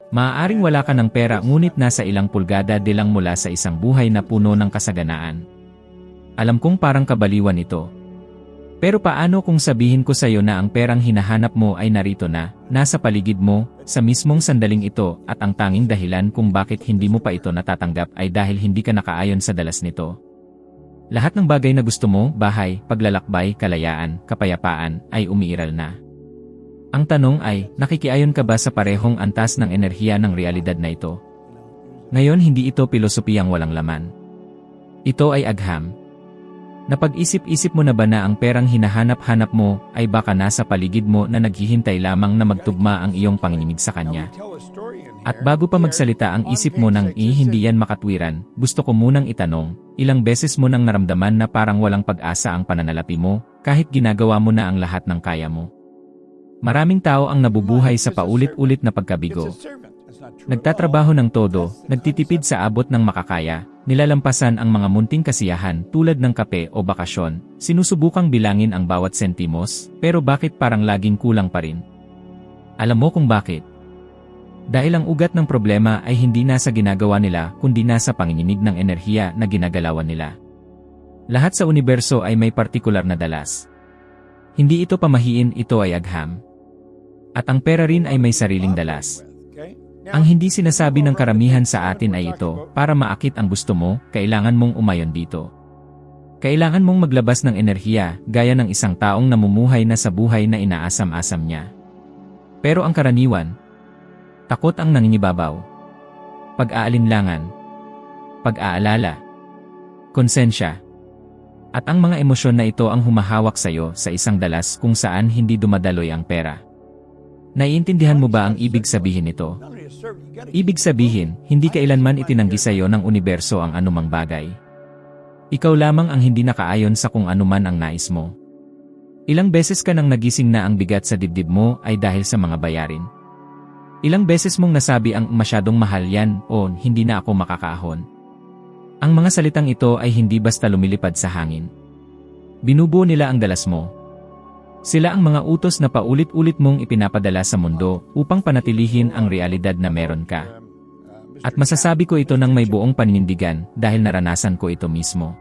Maaaring wala ka ng pera ngunit nasa ilang pulgada de lang mula sa isang buhay na puno ng kasaganaan. Alam kong parang kabaliwan ito. Pero paano kung sabihin ko sa iyo na ang perang hinahanap mo ay narito na, nasa paligid mo, sa mismong sandaling ito, at ang tanging dahilan kung bakit hindi mo pa ito natatanggap ay dahil hindi ka nakaayon sa dalas nito. Lahat ng bagay na gusto mo, bahay, paglalakbay, kalayaan, kapayapaan, ay umiiral na. Ang tanong ay, nakikiayon ka ba sa parehong antas ng enerhiya ng realidad na ito? Ngayon hindi ito pilosopiyang walang laman. Ito ay agham. Napag-isip-isip mo na ba na ang perang hinahanap-hanap mo ay baka nasa paligid mo na naghihintay lamang na magtugma ang iyong panginginig sa kanya? At bago pa magsalita ang isip mo ng hindi yan makatwiran, gusto ko munang itanong, ilang beses mo nang naramdaman na parang walang pag-asa ang pananalapi mo, kahit ginagawa mo na ang lahat ng kaya mo? Maraming tao ang nabubuhay sa paulit-ulit na pagkabigo. Nagtatrabaho ng todo, nagtitipid sa abot ng makakaya, nilalampasan ang mga munting kasiyahan tulad ng kape o bakasyon, sinusubukang bilangin ang bawat sentimos, pero bakit parang laging kulang pa rin? Alam mo kung bakit? Dahil ang ugat ng problema ay hindi nasa ginagawa nila kundi nasa panginginig ng enerhiya na ginagalawan nila. Lahat sa universo ay may partikular na dalas. Hindi ito pamahiin, ito ay agham. At ang pera rin ay may sariling dalas. Ang hindi sinasabi ng karamihan sa atin ay ito, para maakit ang gusto mo, kailangan mong umayon dito. Kailangan mong maglabas ng enerhiya, gaya ng isang taong namumuhay na sa buhay na inaasam-asam niya. Pero ang karaniwan, takot ang nangingibabaw. Pag-aalinlangan, pag-aalala, konsensya. At ang mga emosyon na ito ang humahawak sa iyo sa isang dalas kung saan hindi dumadaloy ang pera. Naiintindihan mo ba ang ibig sabihin nito? Ibig sabihin, hindi kailanman itinanggi sa iyo ng universo ang anumang bagay. Ikaw lamang ang hindi nakaayon sa kung anuman ang nais mo. Ilang beses ka nang nagising na ang bigat sa dibdib mo ay dahil sa mga bayarin. Ilang beses mong nasabi ang masyadong mahal yan o hindi na ako makakaahon. Ang mga salitang ito ay hindi basta lumilipad sa hangin. Binubuo nila ang dalas mo. Sila ang mga utos na paulit-ulit mong ipinapadala sa mundo upang panatilihin ang realidad na meron ka. At masasabi ko ito ng may buong paninindigan dahil naranasan ko ito mismo.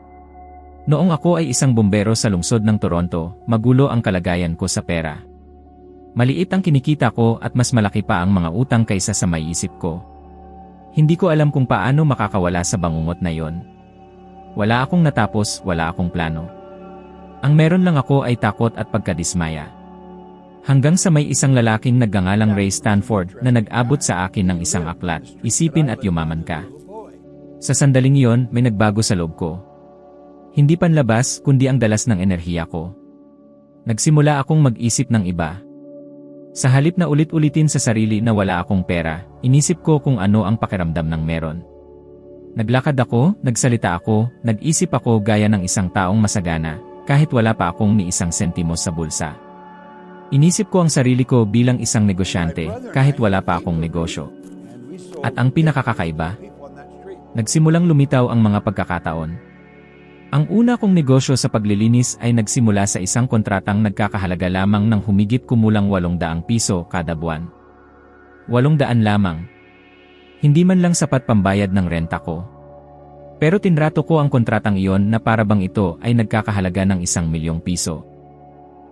Noong ako ay isang bumbero sa lungsod ng Toronto, magulo ang kalagayan ko sa pera. Maliit ang kinikita ko at mas malaki pa ang mga utang kaysa sa maiisip ko. Hindi ko alam kung paano makakawala sa bangungot na yon. Wala akong natapos, wala akong plano. Ang meron lang ako ay takot at pagkadismaya. Hanggang sa may isang lalaking nagngangalang Ray Stanford na nag-abot sa akin ng isang aklat, isipin at yumaman ka. Sa sandaling iyon, may nagbago sa loob ko. Hindi panlabas kundi ang dalas ng enerhiya ko. Nagsimula akong mag-isip ng iba. Sa halip na ulit-ulitin sa sarili na wala akong pera, inisip ko kung ano ang pakiramdam ng meron. Naglakad ako, nagsalita ako, nag-isip ako gaya ng isang taong masagana, kahit wala pa akong ni isang sentimos sa bulsa. Inisip ko ang sarili ko bilang isang negosyante, kahit wala pa akong negosyo. At ang pinakakakaiba, nagsimulang lumitaw ang mga pagkakataon. Ang una kong negosyo sa paglilinis ay nagsimula sa isang kontratang nagkakahalaga lamang ng humigit kumulang 800 piso kada buwan. 800 lamang. Hindi man lang sapat pambayad ng renta ko. Pero tinrato ko ang kontratang iyon na para bang ito ay nagkakahalaga ng 1,000,000 piso.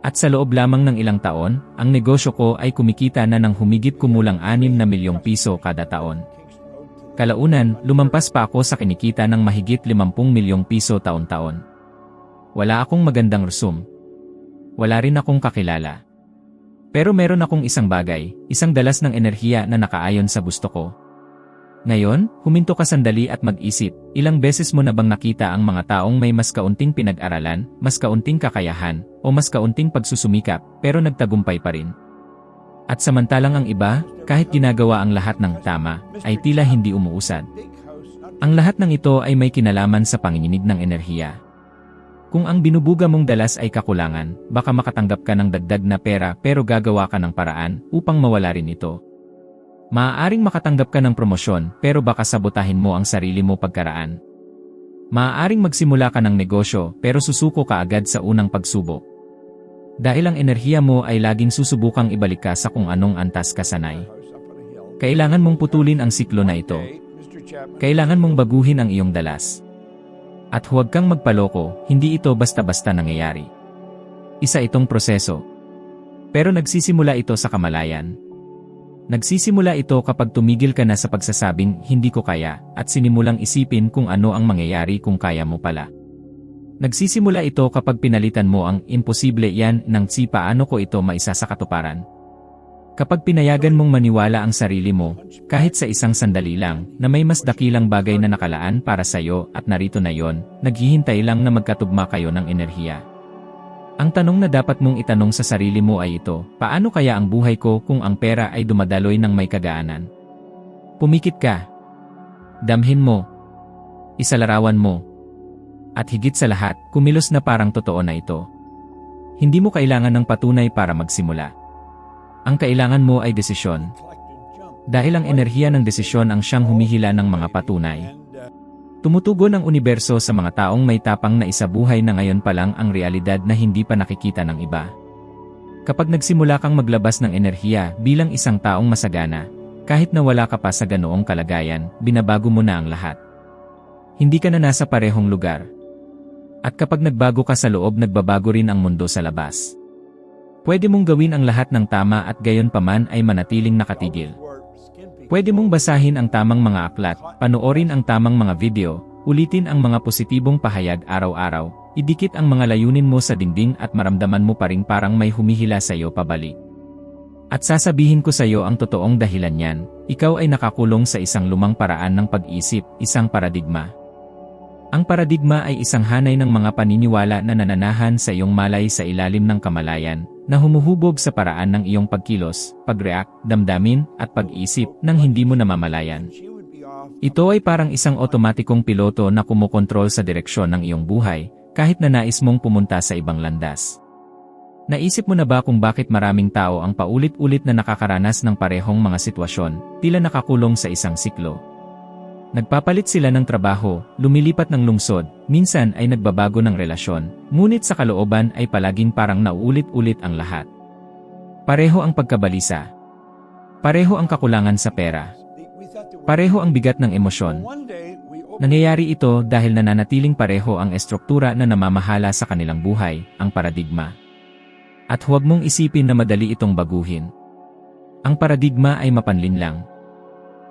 At sa loob lamang ng ilang taon, ang negosyo ko ay kumikita na ng humigit kumulang 6 na milyong piso kada taon. Kalaunan, lumampas pa ako sa kinikita ng mahigit 50 milyong piso taon-taon. Wala akong magandang resume. Wala rin akong kakilala. Pero meron akong isang bagay, isang dalas ng enerhiya na nakaayon sa gusto ko. Ngayon, huminto ka sandali at mag-isip, ilang beses mo na bang nakita ang mga taong may mas kaunting pinag-aralan, mas kaunting kakayahan, o mas kaunting pagsusumikap, pero nagtagumpay pa rin? At samantalang ang iba, kahit ginagawa ang lahat ng tama, ay tila hindi umuusad. Ang lahat ng ito ay may kinalaman sa panginginig ng enerhiya. Kung ang binubuga mong dalas ay kakulangan, baka makatanggap ka ng dagdag na pera pero gagawa ka ng paraan upang mawala rin ito. Maaaring makatanggap ka ng promosyon pero baka sabotahin mo ang sarili mo pagkaraan. Maaaring magsimula ka ng negosyo pero susuko ka agad sa unang pagsubok. Dahil ang enerhiya mo ay laging susubukang ibalik ka sa kung anong antas ka sanay. Kailangan mong putulin ang siklo na ito. Kailangan mong baguhin ang iyong dalas. At huwag kang magpaloko, hindi ito basta-basta nangyayari. Isa itong proseso. Pero nagsisimula ito sa kamalayan. Nagsisimula ito kapag tumigil ka na sa pagsasabing, hindi ko kaya, at sinimulang isipin kung ano ang mangyayari kung kaya mo pala. Nagsisimula ito kapag pinalitan mo ang imposible yan ng paano ko ito maisa sa katuparan. Kapag pinayagan mong maniwala ang sarili mo, kahit sa isang sandali lang, na may mas dakilang bagay na nakalaan para sa iyo at narito na yon, naghihintay lang na magkatugma kayo ng enerhiya. Ang tanong na dapat mong itanong sa sarili mo ay ito, paano kaya ang buhay ko kung ang pera ay dumadaloy ng may kagaanan? Pumikit ka. Damhin mo. Isalarawan mo. At higit sa lahat, kumilos na parang totoo na ito. Hindi mo kailangan ng patunay para magsimula. Ang kailangan mo ay desisyon. Dahil ang enerhiya ng desisyon ang siyang humihila ng mga patunay. Tumutugon ang universo sa mga taong may tapang na isabuhay na ngayon pa lang ang realidad na hindi pa nakikita ng iba. Kapag nagsimula kang maglabas ng enerhiya bilang isang taong masagana, kahit na wala ka pa sa ganoong kalagayan, binabago mo na ang lahat. Hindi ka na nasa parehong lugar. At kapag nagbago ka sa loob, nagbabago rin ang mundo sa labas. Pwede mong gawin ang lahat ng tama at gayon paman ay manatiling nakatigil. Pwede mong basahin ang tamang mga aklat, panoorin ang tamang mga video, ulitin ang mga positibong pahayag araw-araw, idikit ang mga layunin mo sa dingding at maramdaman mo pa ring parang may humihila sa iyo pabalik. At sasabihin ko sa iyo ang totoong dahilan niyan, ikaw ay nakakulong sa isang lumang paraan ng pag-isip, isang paradigma. Ang paradigma ay isang hanay ng mga paniniwala na nananahan sa iyong malay sa ilalim ng kamalayan, na humuhubog sa paraan ng iyong pagkilos, pag-react, damdamin, at pag-isip nang hindi mo namamalayan. Ito ay parang isang otomatikong piloto na kumokontrol sa direksyon ng iyong buhay, kahit na nais mong pumunta sa ibang landas. Naisip mo na ba kung bakit maraming tao ang paulit-ulit na nakakaranas ng parehong mga sitwasyon, tila nakakulong sa isang siklo? Nagpapalit sila ng trabaho, lumilipat ng lungsod, minsan ay nagbabago ng relasyon, ngunit sa kalooban ay palaging parang nauulit-ulit ang lahat. Pareho ang pagkabalisa. Pareho ang kakulangan sa pera. Pareho ang bigat ng emosyon. Nangyayari ito dahil nananatiling pareho ang estruktura na namamahala sa kanilang buhay, ang paradigma. At huwag mong isipin na madali itong baguhin. Ang paradigma ay mapanlinlang.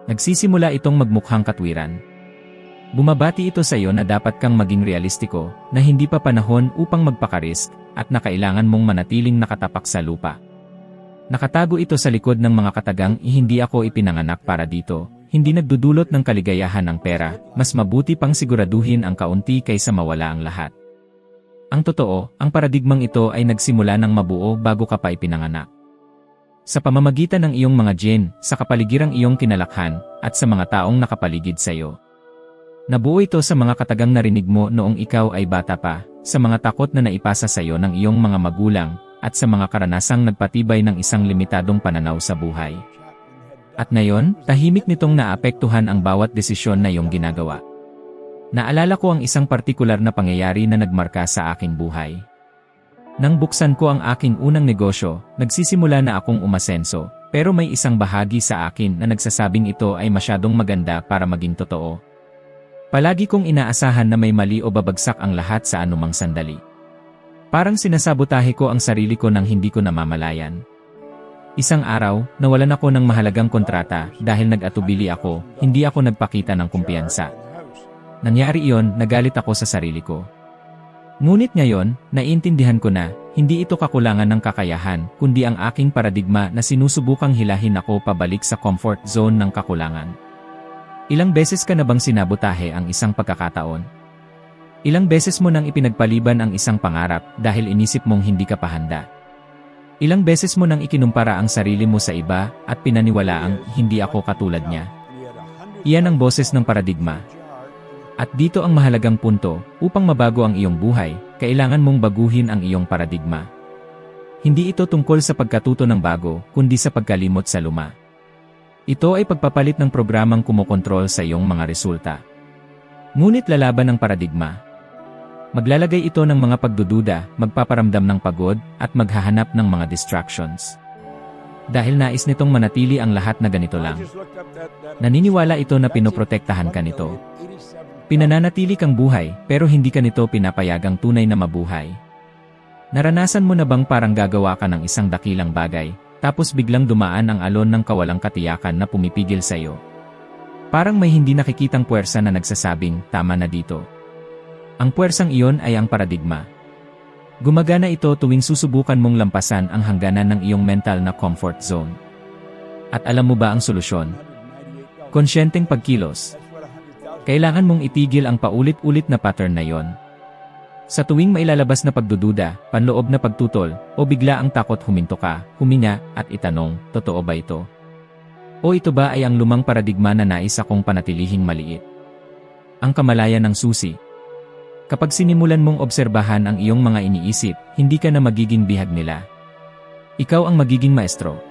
Nagsisimula itong magmukhang katwiran. Bumabati ito sa iyo na dapat kang maging realistiko, na hindi pa panahon upang magpakarisk, at na kailangan mong manatiling nakatapak sa lupa. Nakatago ito sa likod ng mga katagang hindi ako ipinanganak para dito, hindi nagdudulot ng kaligayahan ng pera, mas mabuti pang siguraduhin ang kaunti kaysa mawala ang lahat. Ang totoo, ang paradigmang ito ay nagsimula ng mabuo bago ka pa ipinanganak. Sa pamamagitan ng iyong mga gene, sa kapaligirang iyong kinalakhan, at sa mga taong nakapaligid sa iyo. Nabuo ito sa mga katagang narinig mo noong ikaw ay bata pa, sa mga takot na naipasa sa iyo ng iyong mga magulang, at sa mga karanasang nagpatibay ng isang limitadong pananaw sa buhay. At ngayon, tahimik nitong naapektuhan ang bawat desisyon na iyong ginagawa. Naalala ko ang isang partikular na pangyayari na nagmarka sa aking buhay. Nang buksan ko ang aking unang negosyo, nagsisimula na akong umasenso, pero may isang bahagi sa akin na nagsasabing ito ay masyadong maganda para maging totoo. Palagi kong inaasahan na may mali o babagsak ang lahat sa anumang sandali. Parang sinasabotahe ko ang sarili ko nang hindi ko namamalayan. Isang araw, nawalan ako ng mahalagang kontrata dahil nag-atubili ako, hindi ako nagpakita ng kumpiyansa. Nangyari iyon, nagalit ako sa sarili ko. Ngunit ngayon, naiintindihan ko na, hindi ito kakulangan ng kakayahan, kundi ang aking paradigma na sinusubukang hilahin ako pabalik sa comfort zone ng kakulangan. Ilang beses ka na bang sinabotahe ang isang pagkakataon? Ilang beses mo nang ipinagpaliban ang isang pangarap dahil inisip mong hindi ka pa handa? Ilang beses mo nang ikinumpara ang sarili mo sa iba at pinaniwalaang hindi ako katulad niya? Iyan ang boses ng paradigma. At dito ang mahalagang punto, upang mabago ang iyong buhay, kailangan mong baguhin ang iyong paradigma. Hindi ito tungkol sa pagkatuto ng bago, kundi sa pagkalimot sa luma. Ito ay pagpapalit ng programang kumokontrol sa iyong mga resulta. Ngunit lalaban ng paradigma. Maglalagay ito ng mga pagdududa, magpaparamdam ng pagod, at maghahanap ng mga distractions. Dahil nais nitong manatili ang lahat na ganito lang. Naniniwala ito na pinoprotektahan ka nito. Pinananatili kang buhay, pero hindi ka nito pinapayagang tunay na mabuhay. Naranasan mo na bang parang gagawa ka ng isang dakilang bagay, tapos biglang dumaan ang alon ng kawalang katiyakan na pumipigil sa iyo? Parang may hindi nakikitang puwersa na nagsasabing, tama na dito. Ang puwersang iyon ay ang paradigma. Gumagana ito tuwing susubukan mong lampasan ang hangganan ng iyong mental na comfort zone. At alam mo ba ang solusyon? Konsyenteng pagkilos. Kailangan mong itigil ang paulit-ulit na pattern na yon. Sa tuwing mailalabas na pagdududa, panloob na pagtutol, o bigla ang takot huminto ka, huminga, at itanong, totoo ba ito? O ito ba ay ang lumang paradigma na nais akong panatilihing maliit? Ang kamalayan ng susi. Kapag sinimulan mong obserbahan ang iyong mga iniisip, hindi ka na magiging bihag nila. Ikaw ang magiging maestro.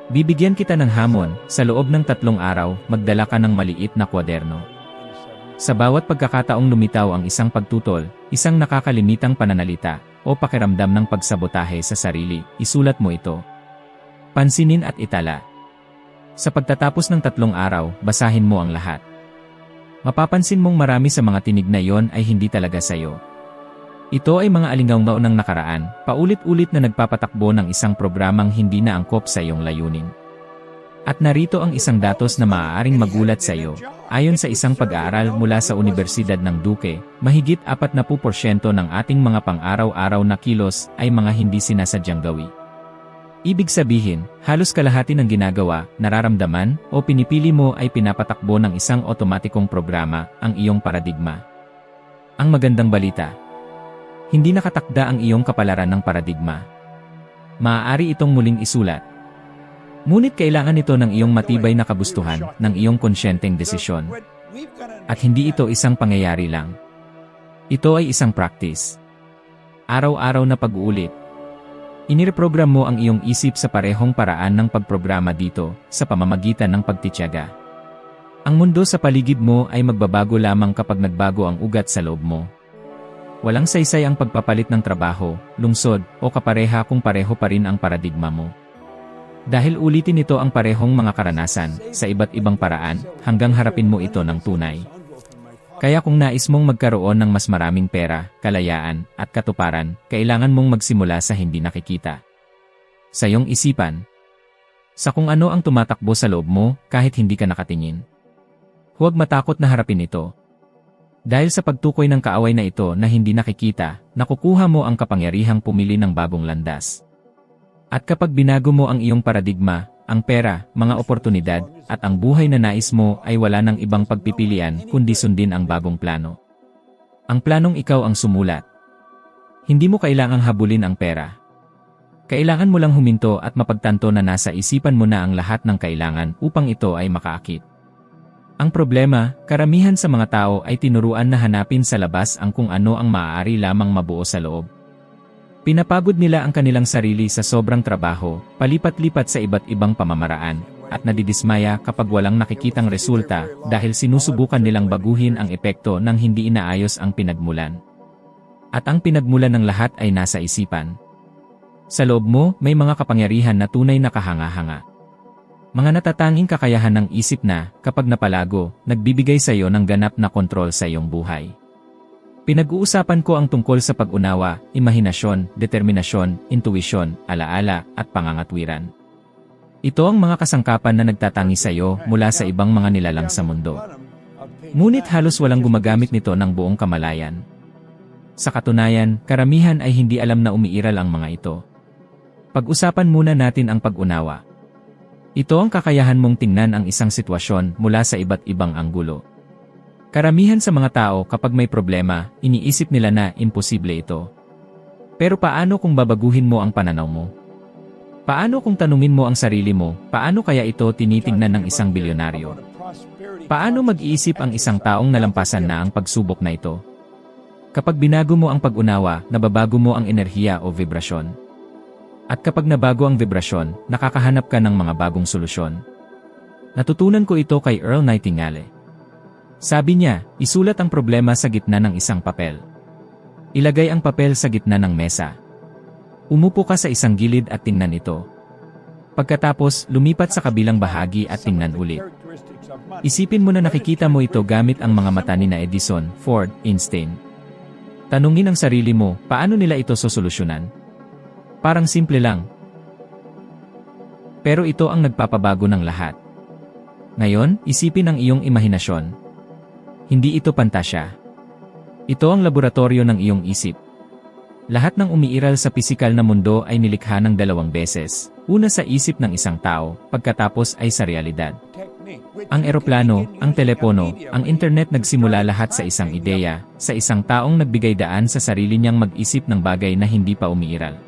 Bibigyan kita ng hamon, sa loob ng 3 araw, magdala ka ng maliit na kwaderno. Sa bawat pagkakataong lumitaw ang isang pagtutol, isang nakakalimitang pananalita, o pakiramdam ng pagsabotahe sa sarili, isulat mo ito. Pansinin at itala. Sa pagtatapos ng 3 araw, basahin mo ang lahat. Mapapansin mong marami sa mga tinig na iyon ay hindi talaga sayo. Ito ay mga alingaw-ngaw ng nakaraan, paulit-ulit na nagpapatakbo ng isang programang hindi na angkop sa iyong layunin. At narito ang isang datos na maaaring magulat sa iyo. Ayon sa isang pag-aaral mula sa Universidad ng Duque, mahigit 40% ng ating mga pang-araw-araw na kilos ay mga hindi sinasadyang gawi. Ibig sabihin, halos kalahati ng ginagawa, nararamdaman, o pinipili mo ay pinapatakbo ng isang otomatikong programa, ang iyong paradigma. Ang magandang balita. Hindi nakatakda ang iyong kapalaran ng paradigma. Maaari itong muling isulat. Ngunit kailangan ito ng iyong matibay na kagustuhan, ng iyong konsyenteng desisyon. At hindi ito isang pangyayari lang. Ito ay isang practice. Araw-araw na pag-uulit. Inireprogram mo ang iyong isip sa parehong paraan ng pagprograma dito, sa pamamagitan ng pagtitiyaga. Ang mundo sa paligid mo ay magbabago lamang kapag nagbago ang ugat sa loob mo. Walang saysay ang pagpapalit ng trabaho, lungsod, o kapareha kung pareho pa rin ang paradigma mo. Dahil ulitin ito ang parehong mga karanasan, sa iba't ibang paraan, hanggang harapin mo ito ng tunay. Kaya kung nais mong magkaroon ng mas maraming pera, kalayaan, at katuparan, kailangan mong magsimula sa hindi nakikita. Sa iyong isipan. Sa kung ano ang tumatakbo sa loob mo, kahit hindi ka nakatingin. Huwag matakot na harapin ito. Dahil sa pagtukoy ng kaaway na ito na hindi nakikita, nakukuha mo ang kapangyarihang pumili ng bagong landas. At kapag binago mo ang iyong paradigma, ang pera, mga oportunidad, at ang buhay na nais mo ay wala ng ibang pagpipilian kundi sundin ang bagong plano. Ang planong ikaw ang sumulat. Hindi mo kailangang habulin ang pera. Kailangan mo lang huminto at mapagtanto na nasa isipan mo na ang lahat ng kailangan upang ito ay makaakit. Ang problema, karamihan sa mga tao ay tinuruan na hanapin sa labas ang kung ano ang maaari lamang mabuo sa loob. Pinapagod nila ang kanilang sarili sa sobrang trabaho, palipat-lipat sa iba't ibang pamamaraan, at nadidismaya kapag walang nakikitang resulta dahil sinusubukan nilang baguhin ang epekto ng hindi inaayos ang pinagmulan. At ang pinagmulan ng lahat ay nasa isipan. Sa loob mo, may mga kapangyarihan na tunay na kahanga-hanga. Mga natatanging kakayahan ng isip na, kapag napalago, nagbibigay sa iyo ng ganap na kontrol sa iyong buhay. Pinag-uusapan ko ang tungkol sa pag-unawa, imahinasyon, determinasyon, intuwisyon, alaala, at pangangatwiran. Ito ang mga kasangkapan na nagtatangi sa iyo mula sa ibang mga nilalang sa mundo. Ngunit halos walang gumagamit nito ng buong kamalayan. Sa katunayan, karamihan ay hindi alam na umiiral ang mga ito. Pag-usapan muna natin ang pag-unawa. Ito ang kakayahan mong tingnan ang isang sitwasyon mula sa iba't ibang anggulo. Karamihan sa mga tao kapag may problema, iniisip nila na imposible ito. Pero paano kung babaguhin mo ang pananaw mo? Paano kung tanungin mo ang sarili mo, paano kaya ito tinitingnan ng isang bilyonaryo? Paano mag-iisip ang isang taong nalampasan na ang pagsubok na ito? Kapag binago mo ang pag-unawa, nababago mo ang enerhiya o vibrasyon. At kapag nabago ang vibrasyon, nakakahanap ka ng mga bagong solusyon. Natutunan ko ito kay Earl Nightingale. Sabi niya, isulat ang problema sa gitna ng isang papel. Ilagay ang papel sa gitna ng mesa. Umupo ka sa isang gilid at tingnan ito. Pagkatapos, lumipat sa kabilang bahagi at tingnan ulit. Isipin mo na nakikita mo ito gamit ang mga mata ni na Edison, Ford, Einstein. Tanungin ang sarili mo, paano nila ito sosolusyonan? Parang simple lang. Pero ito ang nagpapabago ng lahat. Ngayon, isipin ang iyong imahinasyon. Hindi ito pantasya. Ito ang laboratorio ng iyong isip. Lahat ng umiiral sa pisikal na mundo ay nilikha ng dalawang beses. Una sa isip ng isang tao, pagkatapos ay sa realidad. Ang eroplano, ang telepono, ang internet nagsimula lahat sa isang ideya, sa isang taong nagbigay daan sa sarili niyang mag-isip ng bagay na hindi pa umiiral.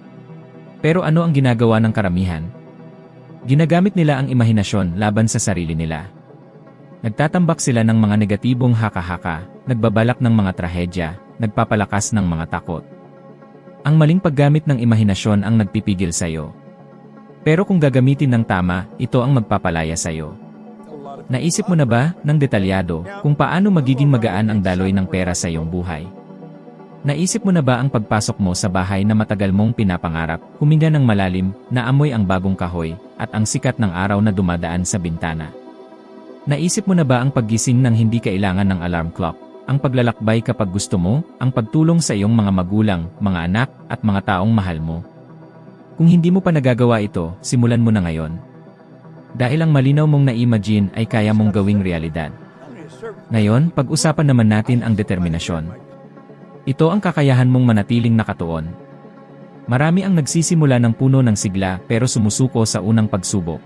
Pero ano ang ginagawa ng karamihan? Ginagamit nila ang imahinasyon laban sa sarili nila. Nagtatambak sila ng mga negatibong haka-haka, nagbabalak ng mga trahedya, nagpapalakas ng mga takot. Ang maling paggamit ng imahinasyon ang nagpipigil sa'yo. Pero kung gagamitin ng tama, ito ang magpapalaya sa'yo. Naisip mo na ba, ng detalyado, kung paano magiging magaan ang daloy ng pera sa iyong buhay? Naisip mo na ba ang pagpasok mo sa bahay na matagal mong pinapangarap, huminga ng malalim, naamoy ang bagong kahoy, at ang sikat ng araw na dumadaan sa bintana? Naisip mo na ba ang paggising ng hindi kailangan ng alarm clock? Ang paglalakbay kapag gusto mo, ang pagtulong sa iyong mga magulang, mga anak, at mga taong mahal mo. Kung hindi mo pa nagagawa ito, simulan mo na ngayon. Dahil ang malinaw mong na-imagine ay kaya mong gawing realidad. Ngayon, pag-usapan naman natin ang determinasyon. Ito ang kakayahan mong manatiling nakatuon. Marami ang nagsisimula ng puno ng sigla pero sumusuko sa unang pagsubok.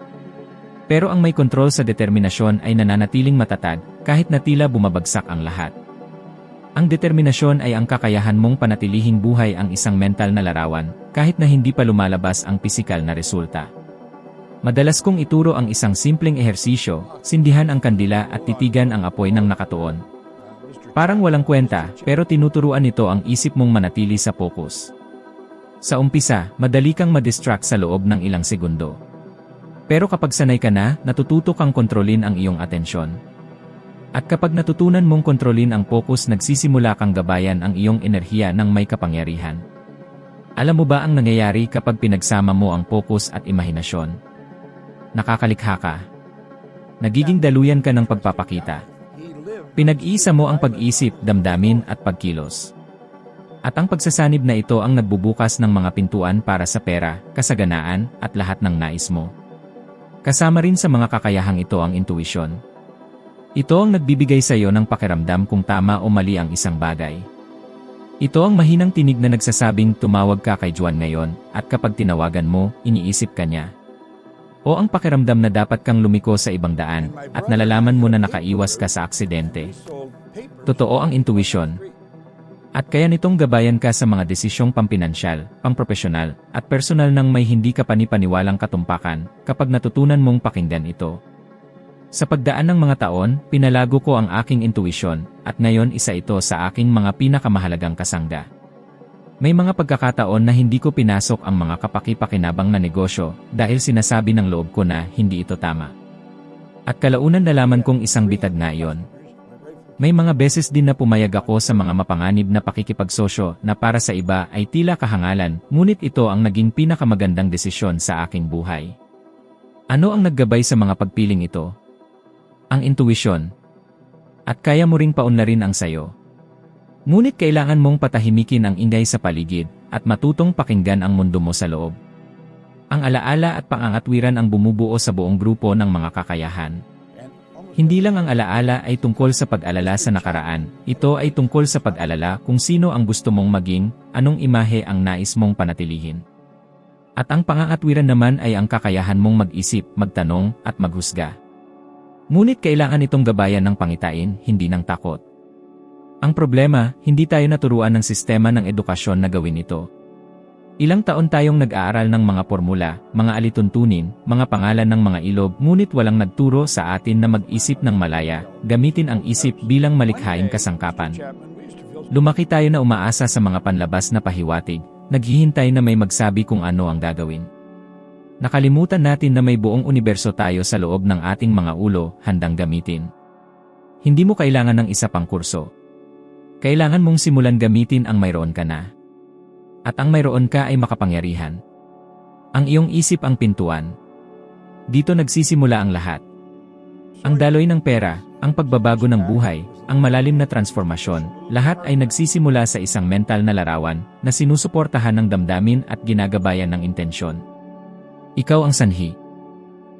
Pero ang may kontrol sa determinasyon ay nananatiling matatag kahit na tila bumabagsak ang lahat. Ang determinasyon ay ang kakayahan mong panatilihing buhay ang isang mental na larawan, kahit na hindi pa lumalabas ang pisikal na resulta. Madalas kong ituro ang isang simpleng ehersisyo, sindihan ang kandila at titigan ang apoy ng nakatuon. Parang walang kwenta, pero tinuturuan nito ang isip mong manatili sa focus. Sa umpisa, madali kang madistract sa loob ng ilang segundo. Pero kapag sanay ka na, natututo kang kontrolin ang iyong atensyon. At kapag natutunan mong kontrolin ang focus, nagsisimula kang gabayan ang iyong enerhiya ng may kapangyarihan. Alam mo ba ang nangyayari kapag pinagsama mo ang focus at imahinasyon? Nakakalikha ka. Nagiging daluyan ka ng pagpapakita. Pinag-iisa mo ang pag-isip, damdamin at pagkilos. At ang pagsasanib na ito ang nagbubukas ng mga pintuan para sa pera, kasaganaan, at lahat ng nais mo. Kasama rin sa mga kakayahang ito ang intuition. Ito ang nagbibigay sa iyo ng pakiramdam kung tama o mali ang isang bagay. Ito ang mahinang tinig na nagsasabing tumawag ka kay Juan ngayon, at kapag tinawagan mo, iniisip ka niya. O ang pakiramdam na dapat kang lumiko sa ibang daan, at nalalaman mo na nakaiwas ka sa aksidente. Totoo ang intuition. At kaya nitong gabayan ka sa mga desisyong pampinansyal, pangpropesyonal, at personal nang may hindi ka panipaniwalang katumpakan kapag natutunan mong pakinggan ito. Sa pagdaan ng mga taon, pinalago ko ang aking intuition, at ngayon isa ito sa aking mga pinakamahalagang kasangga. May mga pagkakataon na hindi ko pinasok ang mga kapaki-pakinabang na negosyo dahil sinasabi ng loob ko na hindi ito tama. At kalaunan nalaman kong isang bitag na iyon. May mga beses din na pumayag ako sa mga mapanganib na pakikipagsosyo na para sa iba ay tila kahangalan, ngunit ito ang naging pinakamagandang desisyon sa aking buhay. Ano ang naggabay sa mga pagpiling ito? Ang intuisyon. At kaya mo ring paunlarin ang sayo. Ngunit kailangan mong patahimikin ang ingay sa paligid at matutong pakinggan ang mundo mo sa loob. Ang alaala at pangangatwiran ang bumubuo sa buong grupo ng mga kakayahan. Hindi lang ang alaala ay tungkol sa pag-alala sa nakaraan, ito ay tungkol sa pag-alala kung sino ang gusto mong maging, anong imahe ang nais mong panatilihin. At ang pangangatwiran naman ay ang kakayahan mong mag-isip, magtanong, at maghusga. Ngunit kailangan itong gabayan ng pangitain, hindi ng takot. Ang problema, hindi tayo naturuan ng sistema ng edukasyon na gawin ito. Ilang taon tayong nag-aaral ng mga formula, mga alituntunin, mga pangalan ng mga ilog, ngunit walang nagturo sa atin na mag-isip ng malaya, gamitin ang isip bilang malikhaing kasangkapan. Lumaki tayo na umaasa sa mga panlabas na pahiwatig, naghihintay na may magsabi kung ano ang gagawin. Nakalimutan natin na may buong universo tayo sa loob ng ating mga ulo, handang gamitin. Hindi mo kailangan ng isa pang kurso. Kailangan mong simulan gamitin ang mayroon ka na. At ang mayroon ka ay makapangyarihan. Ang iyong isip ang pintuan. Dito nagsisimula ang lahat. Ang daloy ng pera, ang pagbabago ng buhay, ang malalim na transformasyon, lahat ay nagsisimula sa isang mental na larawan na sinusuportahan ng damdamin at ginagabayan ng intensyon. Ikaw ang sanhi.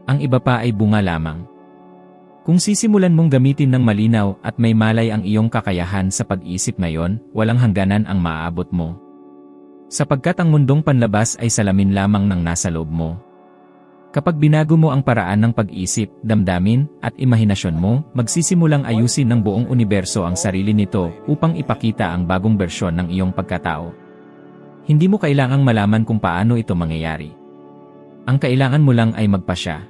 Ang iba pa ay bunga lamang. Kung sisimulan mong gamitin ng malinaw at may malay ang iyong kakayahan sa pag-iisip ngayon, walang hangganan ang maaabot mo. Sapagkat ang mundong panlabas ay salamin lamang ng nasa loob mo. Kapag binago mo ang paraan ng pag-isip, damdamin, at imahinasyon mo, magsisimulang ayusin ng buong universo ang sarili nito upang ipakita ang bagong bersyon ng iyong pagkatao. Hindi mo kailangang malaman kung paano ito mangyayari. Ang kailangan mo lang ay magpasya.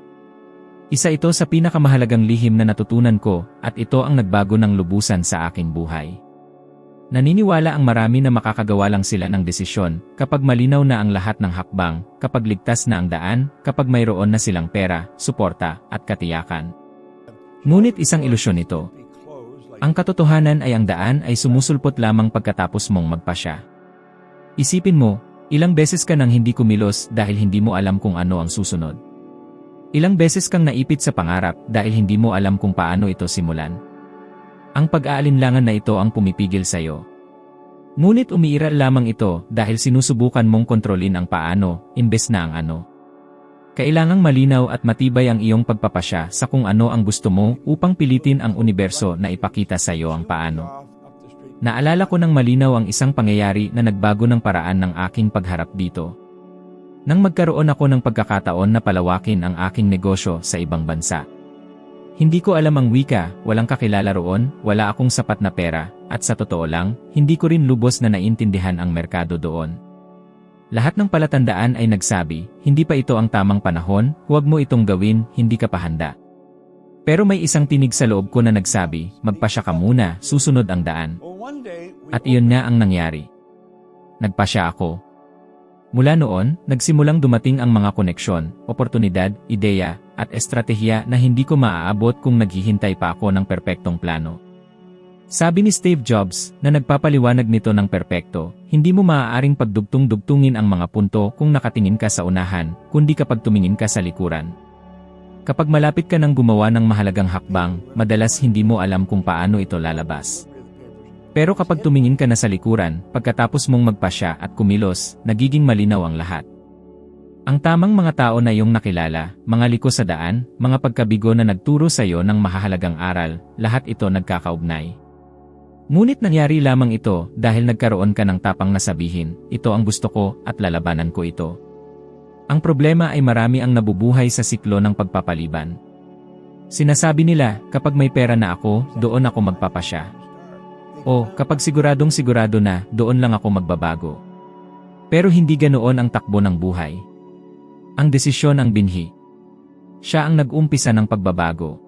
Isa ito sa pinakamahalagang lihim na natutunan ko at ito ang nagbago ng lubusan sa aking buhay. Naniniwala ang marami na makakagawa lang sila ng desisyon kapag malinaw na ang lahat ng hakbang, kapag ligtas na ang daan, kapag mayroon na silang pera, suporta, at katiyakan. Ngunit isang ilusyon ito. Ang katotohanan ay ang daan ay sumusulpot lamang pagkatapos mong magpasya. Isipin mo, ilang beses ka nang hindi kumilos dahil hindi mo alam kung ano ang susunod. Ilang beses kang naipit sa pangarap dahil hindi mo alam kung paano ito simulan. Ang pag-aalinlangan na ito ang pumipigil sa iyo. Ngunit umiiral lamang ito dahil sinusubukan mong kontrolin ang paano, imbes na ang ano. Kailangang malinaw at matibay ang iyong pagpapasya sa kung ano ang gusto mo upang pilitin ang universo na ipakita sa iyo ang paano. Naalala ko ng malinaw ang isang pangyayari na nagbago ng paraan ng aking pagharap dito. Nang magkaroon ako ng pagkakataon na palawakin ang aking negosyo sa ibang bansa. Hindi ko alam ang wika, walang kakilala roon, wala akong sapat na pera, at sa totoo lang, hindi ko rin lubos na naintindihan ang merkado doon. Lahat ng palatandaan ay nagsabi, hindi pa ito ang tamang panahon, huwag mo itong gawin, hindi ka pa handa. Pero may isang tinig sa loob ko na nagsabi, magpasya ka muna, susunod ang daan. At iyon nga ang nangyari. Nagpasya ako. Mula noon, nagsimulang dumating ang mga koneksyon, oportunidad, ideya, at estratehiya na hindi ko maaabot kung naghihintay pa ako ng perpektong plano. Sabi ni Steve Jobs na nagpapaliwanag nito ng perpekto, hindi mo maaaring pagdugtong-dugtungin ang mga punto kung nakatingin ka sa unahan, kundi kapag tumingin ka sa likuran. Kapag malapit ka ng gumawa ng mahalagang hakbang, madalas hindi mo alam kung paano ito lalabas. Pero kapag tumingin ka na sa likuran, pagkatapos mong magpasya at kumilos, nagiging malinaw ang lahat. Ang tamang mga tao na iyong nakilala, mga liko sa daan, mga pagkabigo na nagturo sa iyo ng mahahalagang aral, lahat ito nagkakaugnay. Ngunit nangyari lamang ito dahil nagkaroon ka ng tapang na sabihin, ito ang gusto ko at lalabanan ko ito. Ang problema ay marami ang nabubuhay sa siklo ng pagpapaliban. Sinasabi nila, kapag may pera na ako, doon ako magpapasya. O, kapag siguradong sigurado na, doon lang ako magbabago. Pero hindi ganoon ang takbo ng buhay. Ang desisyon ang binhi. Siya ang nag-umpisa ng pagbabago.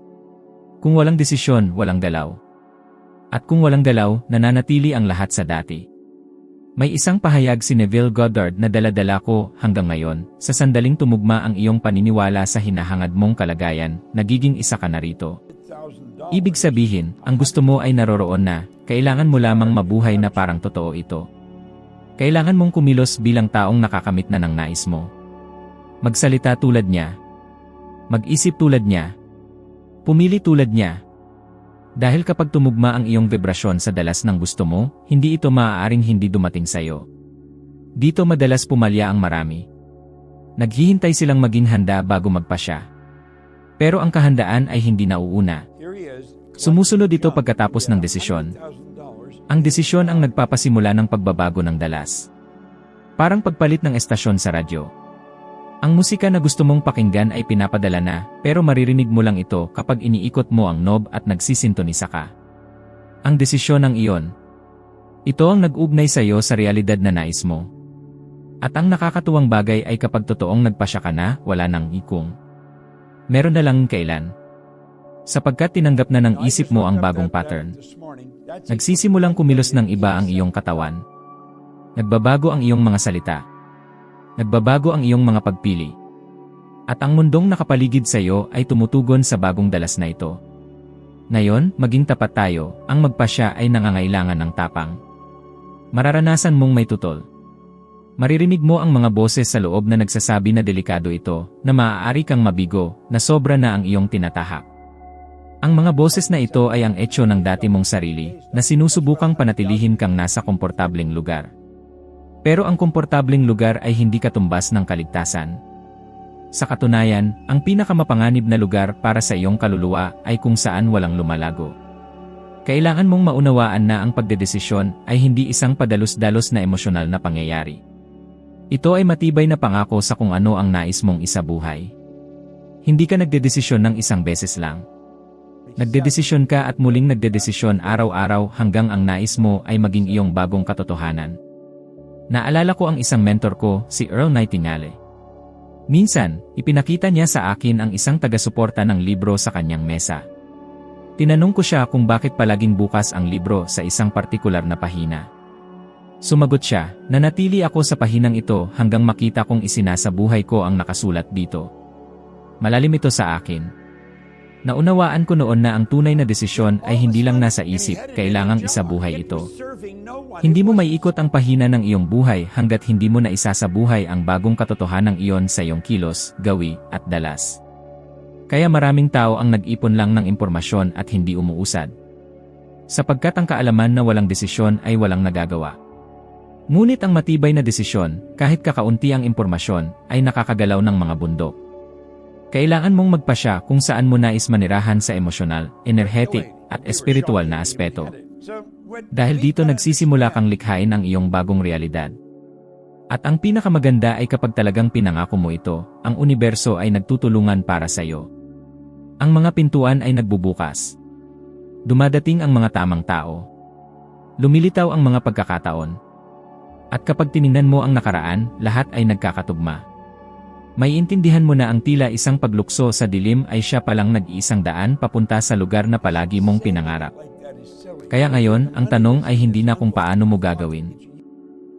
Kung walang desisyon, walang galaw. At kung walang galaw, nananatili ang lahat sa dati. May isang pahayag si Neville Goddard na dala-dala ko hanggang ngayon, sa sandaling tumugma ang iyong paniniwala sa hinahangad mong kalagayan, nagiging isa ka na rito. Ibig sabihin, ang gusto mo ay naroroon na, kailangan mo lamang mabuhay na parang totoo ito. Kailangan mong kumilos bilang taong nakakamit na ng nais mo. Magsalita tulad niya. Mag-isip tulad niya. Pumili tulad niya. Dahil kapag tumugma ang iyong vibrasyon sa dalas ng gusto mo, hindi ito maaaring hindi dumating sa iyo. Dito madalas pumalya ang marami. Naghihintay silang maging handa bago magpasya. Pero ang kahandaan ay hindi nauuna. Sumusunod ito pagkatapos ng desisyon. Ang desisyon ang nagpapasimula ng pagbabago ng dalas. Parang pagpalit ng estasyon sa radyo. Ang musika na gusto mong pakinggan ay pinapadala na, pero maririnig mo lang ito kapag iniikot mo ang knob at nagsisintonisa ka. Ang desisyon ang iyon. Ito ang nag-ugnay sa iyo sa realidad na nais mo. At ang nakakatuwang bagay ay kapag totoong nagpasya ka na, wala nang ikong. Meron na lang kailan. Sapagkat tinanggap na ng isip mo ang bagong pattern. Nagsisimulang kumilos ng iba ang iyong katawan. Nagbabago ang iyong mga salita. Nagbabago ang iyong mga pagpili. At ang mundong nakapaligid sa iyo ay tumutugon sa bagong dalas na ito. Ngayon, maging tapat tayo, ang magpasya ay nangangailangan ng tapang. Mararanasan mong may tutol. Maririnig mo ang mga boses sa loob na nagsasabi na delikado ito, na maaari kang mabigo, na sobra na ang iyong tinatahak. Ang mga boses na ito ay ang etyo ng dati mong sarili, na sinusubukang panatilihin kang nasa komportableng lugar. Pero ang komportableng lugar ay hindi katumbas ng kaligtasan. Sa katunayan, ang pinakamapanganib na lugar para sa iyong kaluluwa ay kung saan walang lumalago. Kailangan mong maunawaan na ang pagdedesisyon ay hindi isang padalos-dalos na emosyonal na pangyayari. Ito ay matibay na pangako sa kung ano ang nais mong isabuhay. Hindi ka nagdedesisyon ng isang beses lang. Nagdedesisyon ka at muling nagdedesisyon araw-araw hanggang ang nais mo ay maging iyong bagong katotohanan. Naalala ko ang isang mentor ko, si Earl Nightingale. Minsan, ipinakita niya sa akin ang isang taga-suporta ng libro sa kanyang mesa. Tinanong ko siya kung bakit palaging bukas ang libro sa isang partikular na pahina. Sumagot siya, nanatili ako sa pahinang ito hanggang makita kong isinasabuhay ko ang nakasulat dito. Malalim ito sa akin. Naunawaan ko noon na ang tunay na desisyon ay hindi lang nasa isip, kailangang isabuhay ito. Hindi mo maiikot ang pahina ng iyong buhay hanggat hindi mo na isasabuhay ang bagong katotohanang iyon sa iyong kilos, gawi, at dalas. Kaya maraming tao ang nag-ipon lang ng impormasyon at hindi umuusad. Sapagkat ang kaalaman na walang desisyon ay walang nagagawa. Ngunit ang matibay na desisyon, kahit kakaunti ang impormasyon, ay nakakagalaw ng mga bundok. Kailangan mong magpasya kung saan mo nais manirahan sa emosyonal, energetic, at espiritual na aspeto. Dahil dito nagsisimula kang likhain ang iyong bagong realidad. At ang pinakamaganda ay kapag talagang pinangako mo ito, ang universo ay nagtutulungan para sa iyo. Ang mga pintuan ay nagbubukas. Dumadating ang mga tamang tao. Lumilitaw ang mga pagkakataon. At kapag tiningnan mo ang nakaraan, lahat ay nagkakatugma. Maiintindihan mo na ang tila isang paglukso sa dilim ay siya palang nag-iisang daan papunta sa lugar na palagi mong pinangarap. Kaya ngayon, ang tanong ay hindi na kung paano mo gagawin.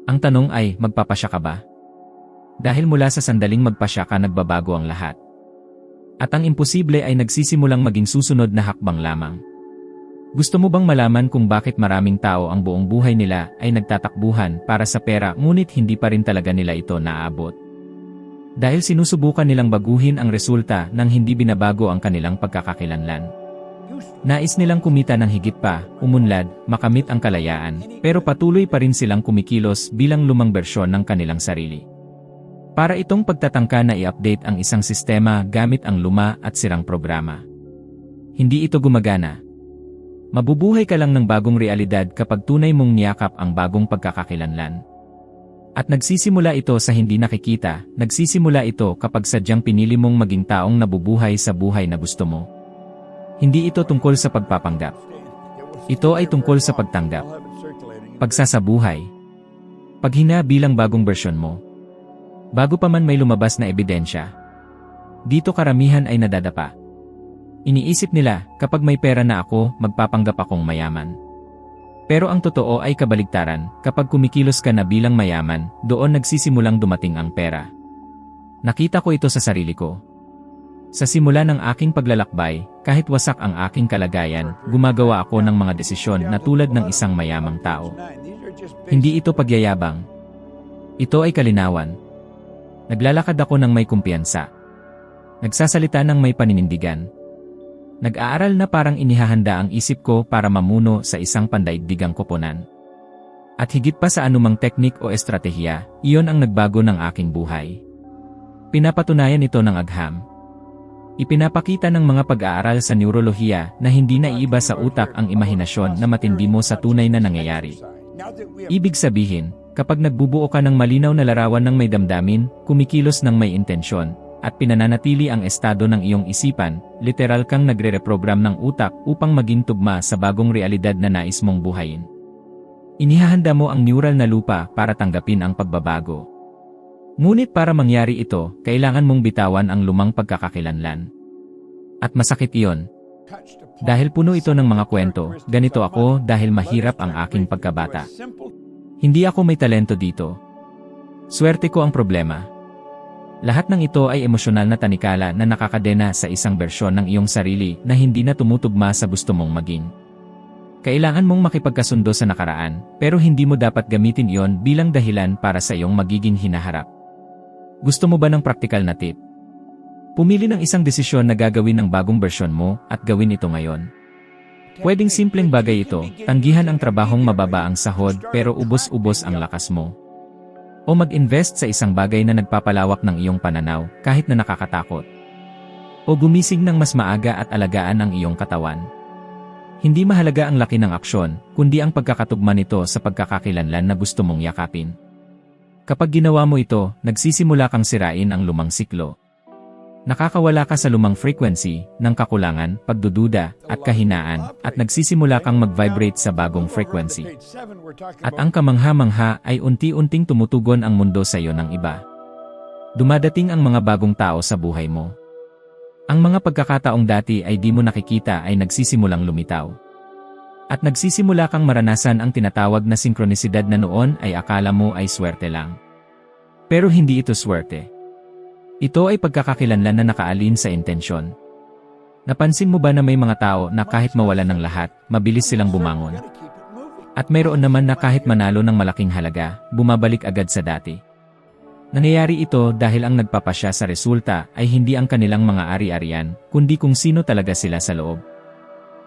Ang tanong ay, magpapasya ka ba? Dahil mula sa sandaling magpasya ka nagbabago ang lahat. At ang imposible ay nagsisimulang maging susunod na hakbang lamang. Gusto mo bang malaman kung bakit maraming tao ang buong buhay nila ay nagtatakbuhan para sa pera ngunit hindi pa rin talaga nila ito naaabot? Dahil sinusubukan nilang baguhin ang resulta nang hindi binabago ang kanilang pagkakakilanlan. Nais nilang kumita ng higit pa, umunlad, makamit ang kalayaan, pero patuloy pa rin silang kumikilos bilang lumang bersyon ng kanilang sarili. Para itong pagtatangka na i-update ang isang sistema gamit ang luma at sirang programa. Hindi ito gumagana. Mabubuhay ka lang ng bagong realidad kapag tunay mong niyakap ang bagong pagkakakilanlan. At nagsisimula ito sa hindi nakikita, nagsisimula ito kapag sadyang pinili mong maging taong nabubuhay sa buhay na gusto mo. Hindi ito tungkol sa pagpapanggap. Ito ay tungkol sa pagtanggap. Pagsasabuhay. Paghina bilang bagong bersyon mo. Bago pa man may lumabas na ebidensya. Dito karamihan ay nadadapa. Iniisip nila, kapag may pera na ako, magpapanggap akong mayaman. Pero ang totoo ay kabaligtaran, kapag kumikilos ka na bilang mayaman, doon nagsisimulang dumating ang pera. Nakita ko ito sa sarili ko. Sa simula ng aking paglalakbay, kahit wasak ang aking kalagayan, gumagawa ako ng mga desisyon na tulad ng isang mayamang tao. Hindi ito pagyayabang. Ito ay kalinawan. Naglalakad ako ng may kumpiyansa. Nagsasalita ng may paninindigan. Nag-aaral na parang inihahanda ang isip ko para mamuno sa isang pandaigdigang koponan. At higit pa sa anumang teknik o estratehiya, iyon ang nagbago ng aking buhay. Pinapatunayan ito ng agham. Ipinapakita ng mga pag-aaral sa neurolohiya na hindi naiiba sa utak ang imahinasyon na matindi mo sa tunay na nangyayari. Ibig sabihin, kapag nagbubuo ka ng malinaw na larawan ng may damdamin, kumikilos ng may intensyon, at pinananatili ang estado ng iyong isipan, literal kang nagre-reprogram ng utak upang maging tugma sa bagong realidad na nais mong buhayin. Inihahanda mo ang neural na lupa para tanggapin ang pagbabago. Ngunit para mangyari ito, kailangan mong bitawan ang lumang pagkakakilanlan. At masakit iyon. Dahil puno ito ng mga kwento, ganito ako dahil mahirap ang aking pagkabata. Hindi ako may talento dito. Swerte ko ang problema. Lahat ng ito ay emosyonal na tanikala na nakakadena sa isang bersyon ng iyong sarili na hindi na tumutugma sa gusto mong maging. Kailangan mong makipagkasundo sa nakaraan, pero hindi mo dapat gamitin iyon bilang dahilan para sa iyong magiging hinaharap. Gusto mo ba ng praktikal na tip? Pumili ng isang desisyon na gagawin ang bagong bersyon mo at gawin ito ngayon. Pwedeng simpleng bagay ito, tanggihan ang trabahong mababa ang sahod pero ubos-ubos ang lakas mo. O mag-invest sa isang bagay na nagpapalawak ng iyong pananaw kahit na nakakatakot. O gumising ng mas maaga at alagaan ang iyong katawan. Hindi mahalaga ang laki ng aksyon, kundi ang pagkakatugma nito sa pagkakakilanlan na gusto mong yakapin. Kapag ginawa mo ito, nagsisimula kang sirain ang lumang siklo. Nakakawala ka sa lumang frequency, ng kakulangan, pagdududa, at kahinaan, at nagsisimula kang mag-vibrate sa bagong frequency. At ang kamangha-mangha ay unti-unting tumutugon ang mundo sa iyo ng iba. Dumadating ang mga bagong tao sa buhay mo. Ang mga pagkakataong dati ay di mo nakikita ay nagsisimulang lumitaw. At nagsisimula kang maranasan ang tinatawag na sinkronisidad na noon ay akala mo ay swerte lang. Pero hindi ito swerte. Ito ay pagkakakilanlan na nakaalin sa intensyon. Napansin mo ba na may mga tao na kahit mawalan ng lahat, mabilis silang bumangon? At mayroon naman na kahit manalo ng malaking halaga, bumabalik agad sa dati. Nangyayari ito dahil ang nagpapasya sa resulta ay hindi ang kanilang mga ari-arian, kundi kung sino talaga sila sa loob.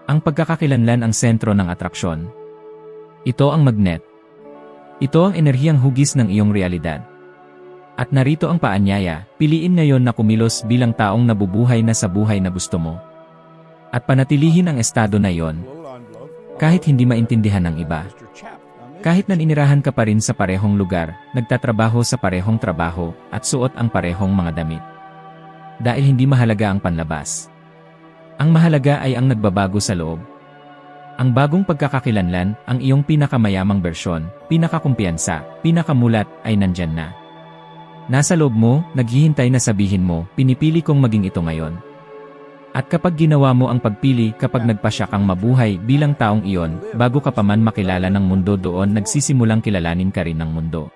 Ang pagkakakilanlan ang sentro ng atraksyon. Ito ang magnet. Ito ang enerhiyang hugis ng iyong realidad. At narito ang paanyaya, piliin ngayon na kumilos bilang taong nabubuhay na sa buhay na gusto mo. At panatilihin ang estado na iyon, kahit hindi maintindihan ng iba. Kahit naninirahan ka pa rin sa parehong lugar, nagtatrabaho sa parehong trabaho, at suot ang parehong mga damit. Dahil hindi mahalaga ang panlabas. Ang mahalaga ay ang nagbabago sa loob. Ang bagong pagkakakilanlan, ang iyong pinakamayamang bersyon, pinakakumpiyansa, pinakamulat, ay nandyan na. Nasa loob mo, naghihintay na sabihin mo, pinipili kong maging ito ngayon. At kapag ginawa mo ang pagpili, kapag nagpasya kang mabuhay bilang taong iyon, bago ka pa man makilala ng mundo doon nagsisimulang kilalanin ka rin ng mundo.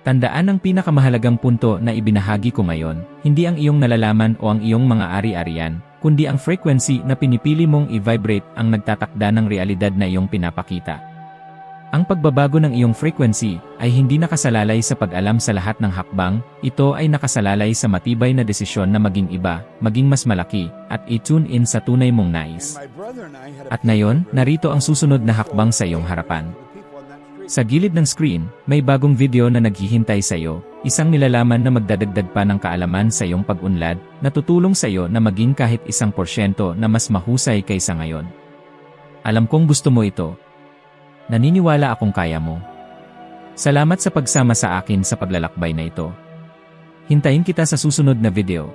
Tandaan ang pinakamahalagang punto na ibinahagi ko ngayon, hindi ang iyong nalalaman o ang iyong mga ari-arian, kundi ang frequency na pinipili mong i-vibrate ang nagtatakda ng realidad na iyong pinapakita. Ang pagbabago ng iyong frequency ay hindi nakasalalay sa pag-alam sa lahat ng hakbang, ito ay nakasalalay sa matibay na desisyon na maging iba, maging mas malaki, at i-tune in sa tunay mong nais. At ngayon, narito ang susunod na hakbang sa iyong harapan. Sa gilid ng screen, may bagong video na naghihintay sa iyo, isang nilalaman na magdadagdag pa ng kaalaman sa iyong pag-unlad, na tutulong sa iyo na maging kahit 1% na mas mahusay kaysa ngayon. Alam kong gusto mo ito. Naniniwala akong kaya mo. Salamat sa pagsama sa akin sa paglalakbay na ito. Hintayin kita sa susunod na video.